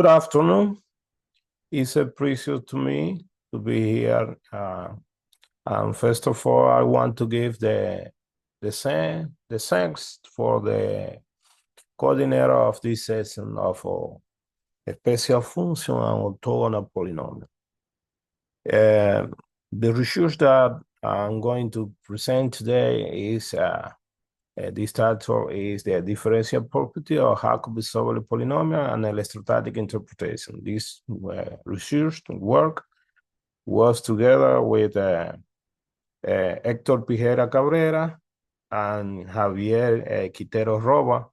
Good afternoon. It's a pleasure to me to be here. First of all, I want to give the thanks for the coordinator of this session of special function and orthogonal polynomial. The research that I'm going to present today is this title is the differential property of Jacobi-Sobolev polynomial and electrostatic interpretation. This research work was together with Héctor Pijera Cabrera and Javier Quintero Roba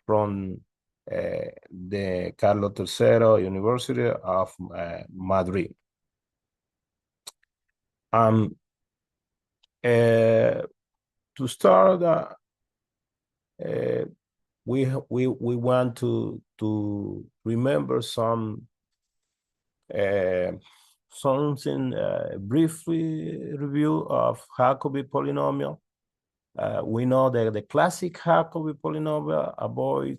from the Carlos III University of Madrid. To start, we want to remember something briefly review of Jacobi polynomial. We know that the classic Jacobi polynomial avoid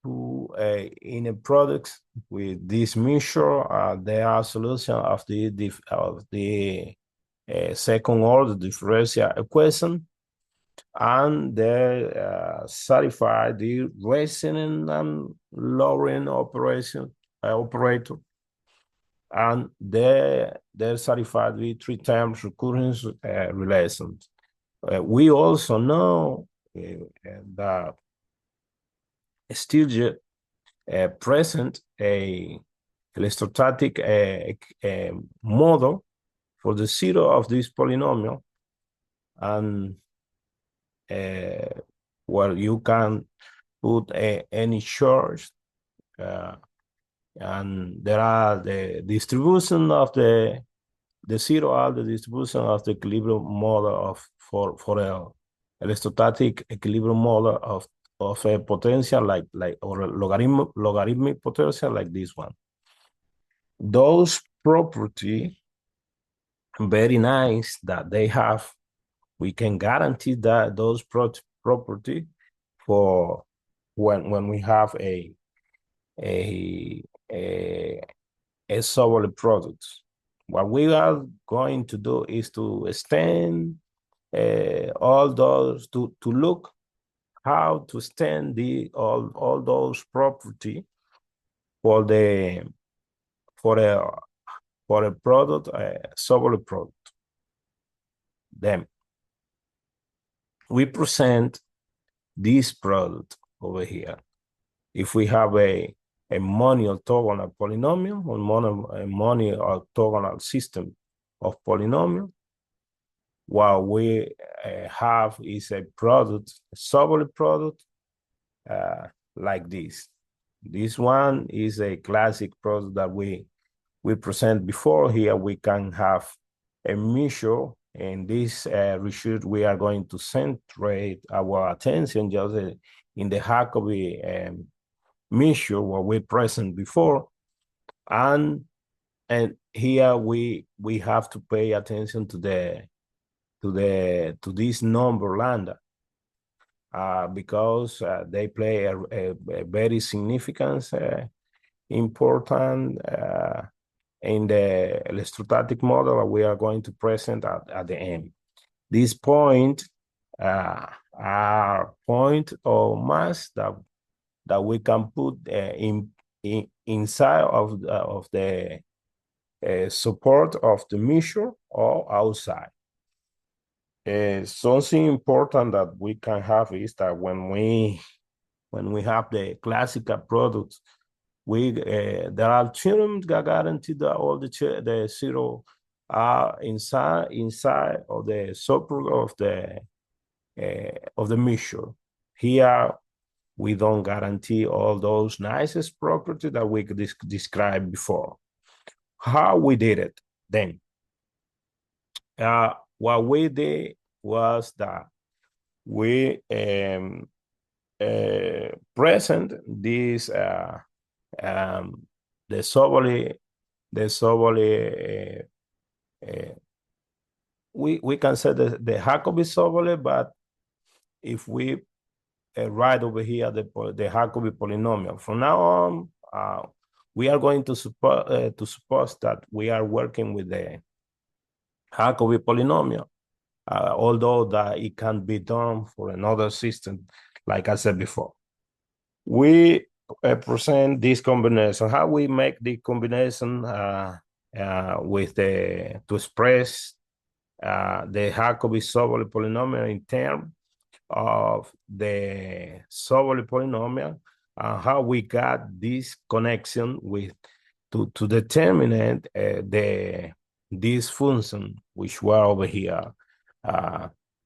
to inner products with this measure. They are solution of the second order differential equation, and they satisfy the raising and lowering operator, and they're satisfied with three times recurrence relations. We also know that Stieltjes present a electrostatic model for the zero of this polynomial, and where you can put any charge, and there are the distribution of the zero are the distribution of the equilibrium model for a electrostatic equilibrium model of a potential or logarithmic potential like this one. Those property very nice that they have. We can guarantee that those property for when we have a Sobolev product. What we are going to do is to extend all those to look how to extend all those property for a product, Sobolev product. Then we present this product over here. If we have a mono-orthogonal polynomial or a mono-orthogonal system of polynomial, what we have is a product, a Sobolev product, like this. This one is a classic product that we present before. Here we can have a measure. In this research, we are going to centrate our attention just in the Jacobi measure what we present before, and here we have to pay attention to this number lambda, because they play a very significant important in the electrostatic model we are going to present at the end. This point are point or mass that we can put inside of the support of the measure or outside. Something important that we can have is that when we have the classical products, there are theorems that guarantee that all the zero are inside of the support of the measure. Here we don't guarantee all those nicest properties that we could describe before. How we did it then? What we did was that we present this the Sobolev, we can say the Jacobi-Sobolev, but if we write over here the Jacobi polynomial, from now on we are going to suppose that we are working with the Jacobi polynomial, although that it can be done for another system, like I said before. We present this combination. How we make the combination with to express the Jacobi-Sobolev polynomial in terms of the Sobolev polynomial, and how we got this connection with to determine this function which were over here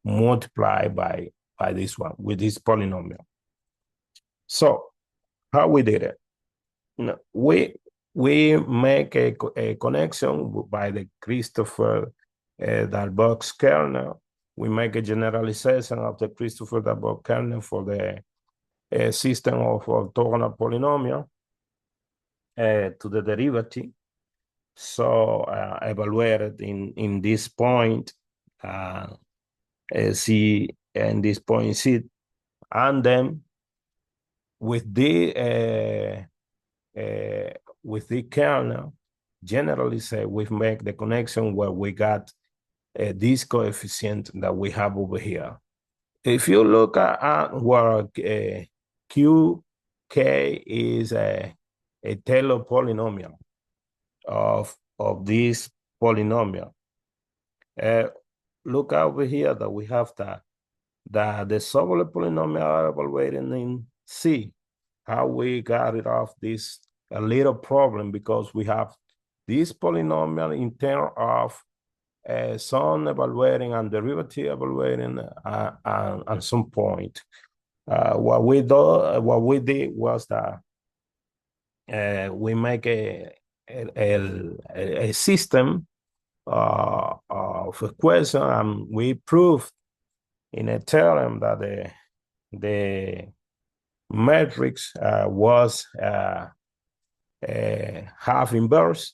multiplied by this one with this polynomial. So how we did it? No, we make a connection by the Christopher-Darboux kernel. We make a generalization of the Christopher-Darboux kernel for the system of orthogonal polynomial to the derivative. So evaluated in this point C and this point C, and then with the kernel, generally say we make the connection where we got this coefficient that we have over here. If you look at where QK is a Taylor polynomial of this polynomial, look over here that we have the Sobolev polynomial are evaluated in C. How we got it off this a little problem, because we have this polynomial in terms of some evaluating and derivative evaluating at some point. What we did was that we make a system of equation, and we proved in a theorem that the matrix was half inverse,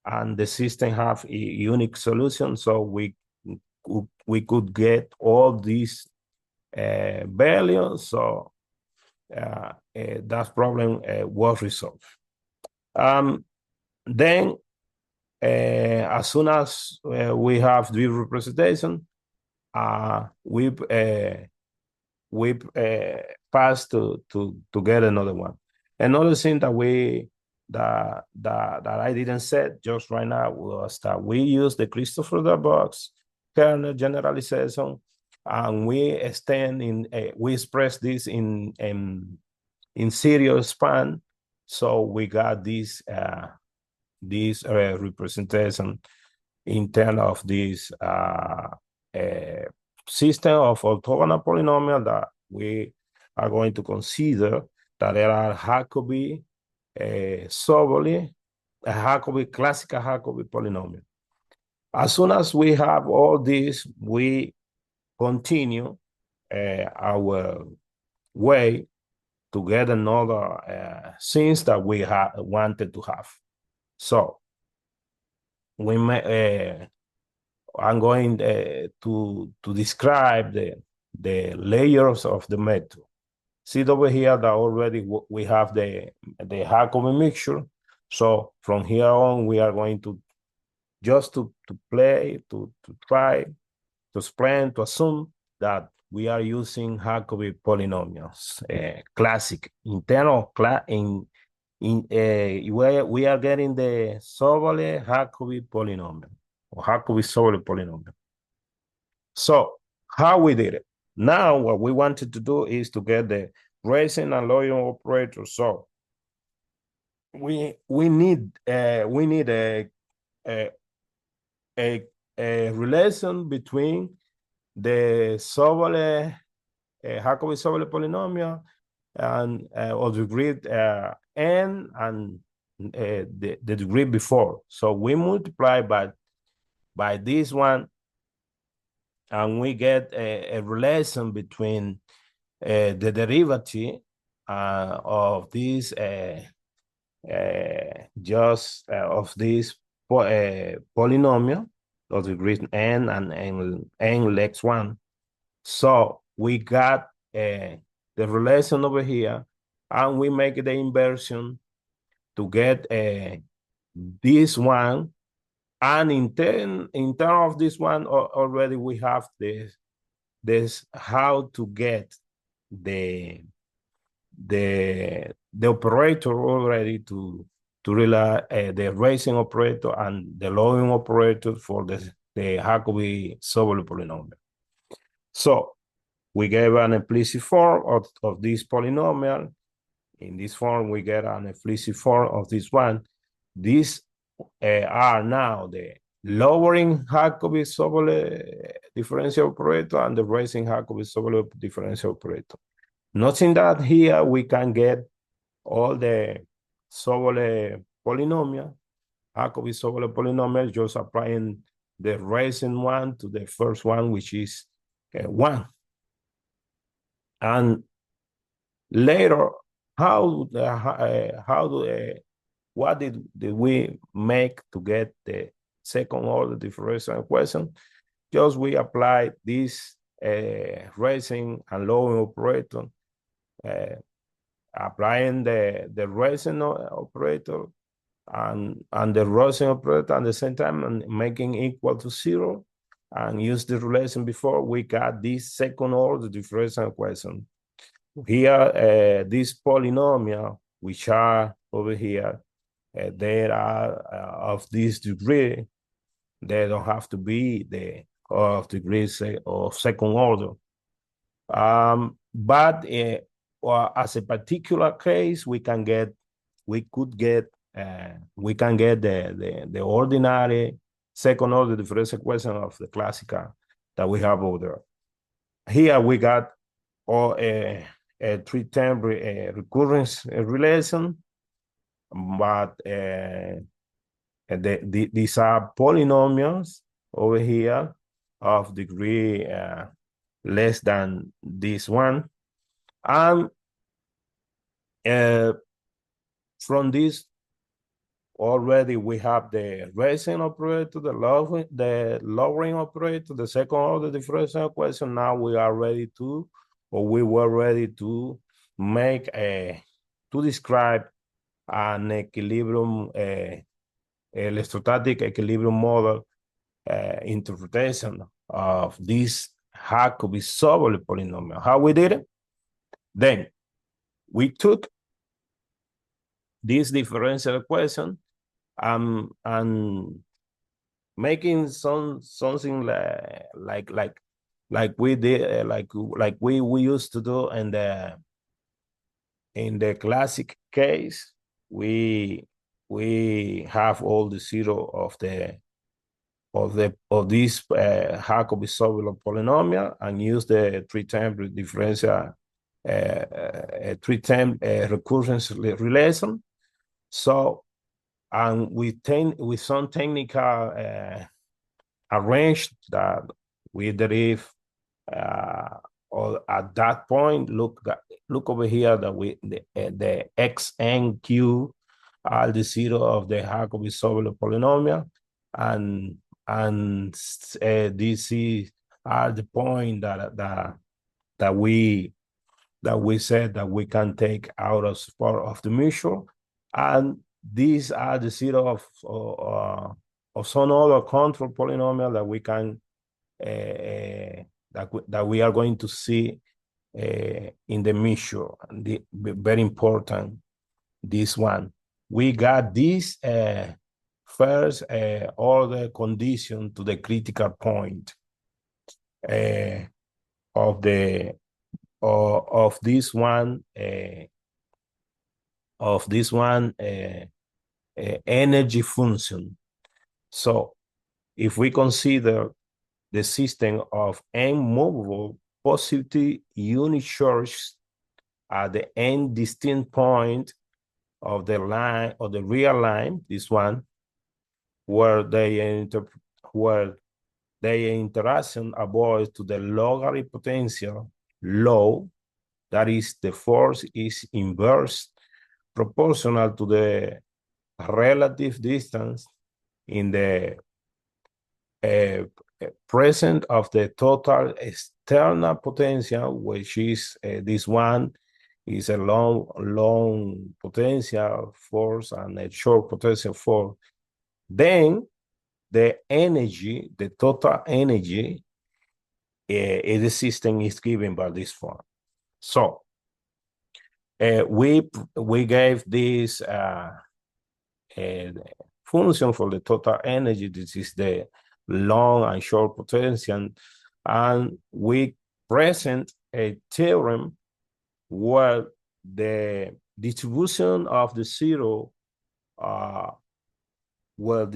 and the system have a unique solution. So we could get all these values. So that problem was resolved. Then as soon as we have the representation, we pass to get another one. Another thing that I didn't say just right now was that we use the Christopher-Darboux kernel generalization, and we express this in series span. So we got this representation in terms of this system of orthogonal polynomial that we are going to consider, that there are Jacobi-Sobolev, classical Jacobi polynomial. As soon as we have all this, we continue our way to get another things that we wanted to have. So we may I'm going to describe the layers of the method. See over here that already we have the Jacobi mixture. So from here on, we are going to just to try to explain, to assume that we are using Jacobi polynomials, classic internal we are getting the Sobolev Jacobi polynomial, or Jacobi-Sobolev polynomial. So how we did it? Now what we wanted to do is to get the raising and lowering operator. So we need a relation between the Sobolev Jacobi-Sobolev polynomial and of degree n and the degree before. So we multiply by this one, and we get a relation between the derivative of this of this polynomial of degree n and n less 1. So we got the relation over here, and we make the inversion get this one. And in terms of this one, already we have this how to get the operator already to rely the raising operator and the lowering operator for the Jacobi-Sobolev polynomial. So we gave an implicit form of this polynomial. In this form, we get an implicit form of this one. These are now the lowering Jacobi-Sobolev differential operator and the raising Jacobi-Sobolev differential operator. Noting that here we can get all the Sobolev polynomial, Jacobi-Sobolev polynomial, just applying the raising one to the first one, which is 1. And later, what did we make to get the second order differential equation? Just we applied this raising and lowering operator, applying the raising operator and the raising operator at the same time and making equal to 0 and use the relation before, we got this second order differential equation. Here, this polynomial, which are over here, they are of this degree. They don't have to be of degree of second order. But as a particular case, we can get the ordinary second order differential equation of the classical that we have over there. Here we got a 3-term recurrence relation, but these are polynomials over here of degree less than this one. And from this, already we have the raising operator, the lowering operator, the second order differential equation. Now we are ready to, or we were ready to make to describe an equilibrium, electrostatic equilibrium model interpretation of this Jacobi-Sobolev polynomial. How we did it? Then we took this differential equation and making something like we did, like we used to do in the classic case. We have all the 0 of this Jacobi-Sobolev polynomial and use the 3-term differential 3-term recurrence relation. So, and with some technical arrange that we derive or at that point, look over here that the x and q are the 0 of the Jacobi-Sobolev polynomial, and these are the point that we said that we can take out of part of the mutual, and these are the 0 of some other control polynomial that we can that we are going to see in the mutual. Very important, this one. We got this first order condition to the critical point of this one energy function. So if we consider the system of n movable positive unit charges at the n distinct point of the line, or the real line, this one, where the interaction avoids to the logarithmic potential low, that is, the force is inverse proportional to the relative distance in the present of the total external potential, which is this one is a long potential force and a short potential force, then the energy, the total energy in the system is given by this form. So we gave this function for the total energy. This is the long and short potential, and we present a theorem where the distribution of the zero of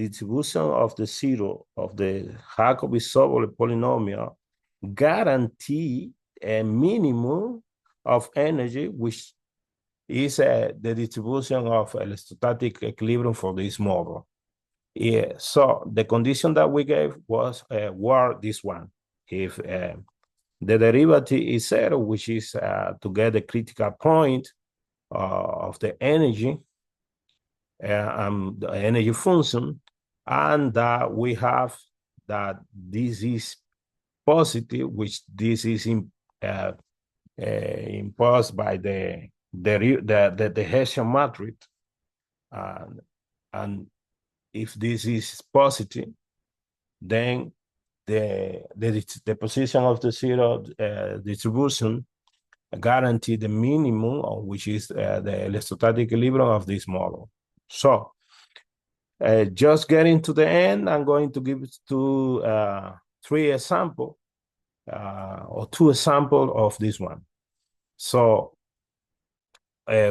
the Jacobi-Sobolev polynomial guarantee a minimum of energy, which is the distribution of electrostatic equilibrium for this model. Yeah, so the condition that we gave was were this one. If the derivative is zero, which is to get the critical point of the energy, the energy function, and that we have that this is positive, which this is imposed by the Hessian matrix, and if this is positive, then the position of the zero distribution guarantee the minimum, which is the electrostatic equilibrium of this model. So just getting to the end, I'm going to give three examples or two examples of this one. So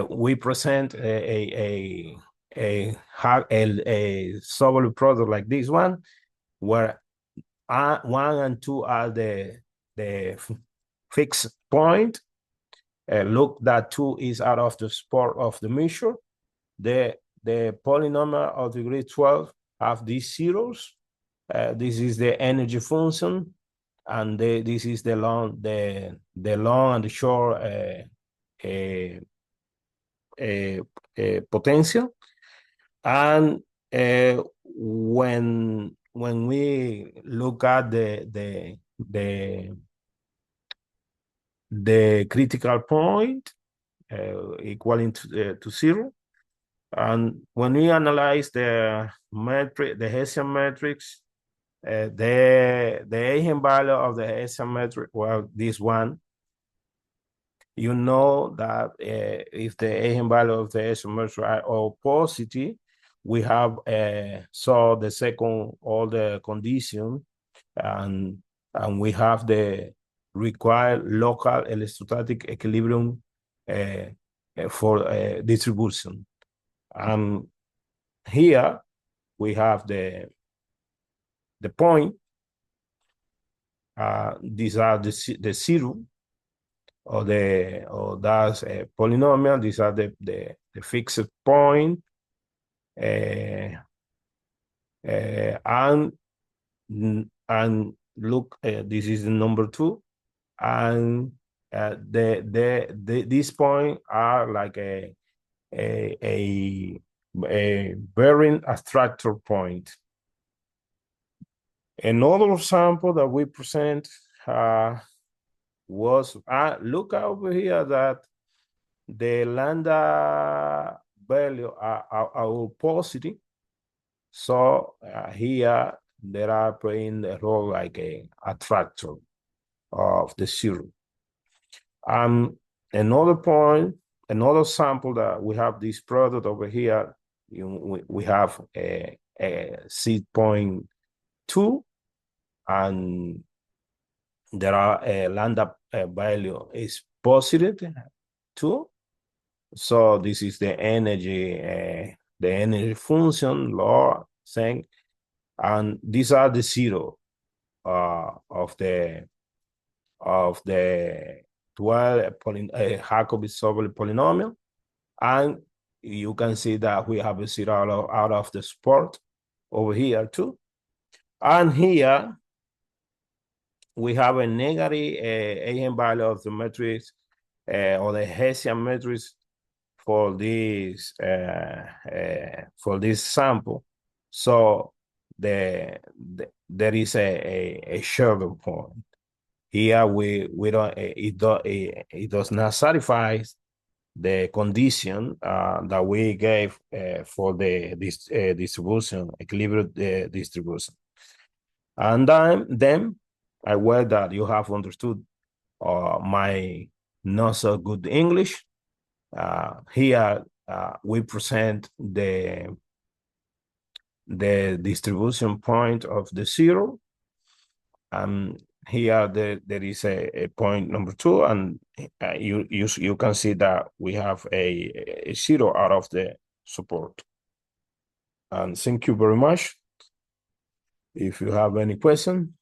we present a Sobolev product like this one, where 1 and 2 are the fixed point. Look, that 2 is out of the spot of the measure. The polynomial of degree 12 have these zeros. This is the energy function, and this is the long and the short potential. And when we look at the critical point equaling to zero, and when we analyze the metric, the Hessian matrix, the eigenvalue of the Hessian matrix, well, this one, you know that if the eigenvalue of the Hessian matrix are all positive, we have so the second all the condition, and we have the required local electrostatic equilibrium for distribution. Here we have the point. These are the zero, or that's a polynomial. These are the fixed point, and look, this is the number 2, and these points are like a bearing attractor point. Another example that we present was, look over here that the lambda value are all positive. So here they are playing the role like a attractor of the zero. Another point, another sample that we have this product over here, we have a seed point 2, and there are a lambda value is positive 2. So this is the energy function, log thing, and these are the zero of the 12 Jacobi-Sobolev polynomial, and you can see that we have a zero out of the spot over here too, and here we have a negative eigenvalue of the matrix or the Hessian matrix for this sample. So there is a shadow point. Here we don't it does not satisfy the condition that we gave for the distribution, equilibrium distribution. And then I hope that you have understood my not so good English. Here we present the distribution point of the zero. Here there is a point number 2, and you can see that we have a zero out of the support. And thank you very much. If you have any question,